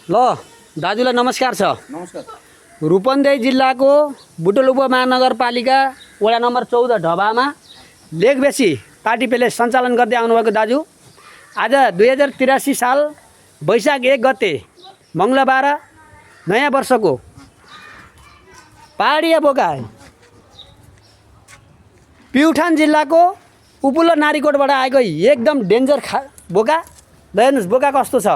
ल दाजुलाई नमस्कार छ। नमस्कार। रूपन्देही जिल्लाको बुटोल उपमहानगरपालिका वडा नम्बर 14 ढबामा लेखबेसी पार्टी पेलेस सञ्चालन गर्दै आउनुभएको दाजु आज 2083 साल वैशाख 1 गते मङ्गलबार नयाँ वर्षको पहाडिया बोका प्युठान जिल्लाको उपुल्लो नारीकोटबाट आएको एकदम डेन्जर बोका। हेर्नुहोस् बोका कस्तो छ,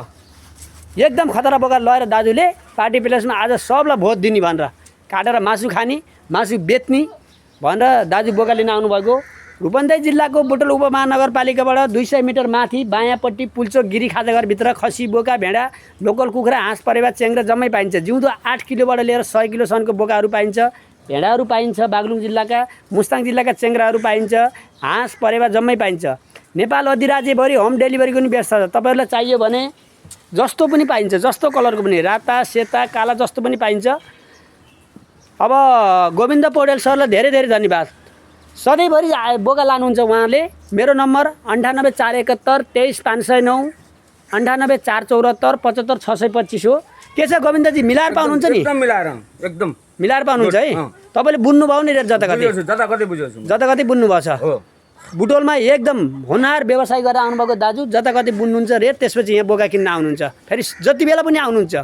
एकदम खतरा बोका लगेर दाजुले पार्टी प्लेसमा आज सबलाई भोट दिने भनेर काटेर मासु खाने मासु बेच्ने भनेर दाजु बोका लिन आउनुभएको। रूपन्देही जिल्लाको बुटोल उपमहानगरपालिकाबाट 200 मिटर माथि बायाँपट्टि पुल्चोक गिरी खाजाघरभित्र खसी बोका भेडा लोकल कुखुरा हाँस परेवा च्याङ्ग्रा जम्मै पाइन्छ। जिउँदो 8 किलोबाट लिएर 100 किलोसम्मको बोकाहरू पाइन्छ, भेडाहरू पाइन्छ, बागलुङ जिल्लाका मुस्ताङ जिल्लाका च्याङ्ग्राहरू पाइन्छ, हाँस परेवा जम्मै पाइन्छ। नेपाल अधिराज्यभरि होम डेलिभरीको पनि व्यवस्था छ। तपाईँहरूलाई चाहियो भने जस्तो पनि पाइन्छ, जस्तो कलरको पनि, राता सेता काला जस्तो पनि पाइन्छ। अब गोविन्द पौडेल सरलाई धेरै धेरै धन्यवाद। सधैँभरि बोका लानुहुन्छ उहाँले। मेरो नम्बर 98 471 23 509 98 474 75 625 हो। के छ गोविन्दजी, मिलाएर पाउनुहुन्छ नि? एकदम मिलाएर, एकदम मिलाएर पाउनुहुन्छ है। तपाईँले बुझ्नुभयो नि रेट जताकति बुझ्नुभएको छ। बुटोलमा एकदम होनार व्यवसाय गरेर आउनुभएको दाजु जताकति बुझ्नुहुन्छ रेट, त्यसपछि यहाँ बोका किन्न आउनुहुन्छ। फेरि जति बेला पनि आउनुहुन्छ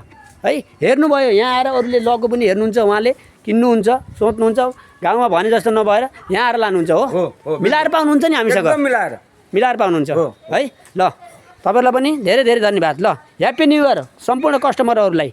है। हेर्नुभयो यहाँ आएर अरूले लगेको पनि हेर्नुहुन्छ, उहाँले किन्नुहुन्छ, सोध्नुहुन्छ, गाउँमा भने जस्तो नभएर यहाँ आएर लानुहुन्छ हो। मिलाएर पाउनुहुन्छ नि हामीसँग, मिलाएर पाउनुहुन्छ है। ल तपाईँहरूलाई पनि धेरै धेरै धन्यवाद। ल ह्याप्पी न्यू इयर सम्पूर्ण कस्टमरहरूलाई।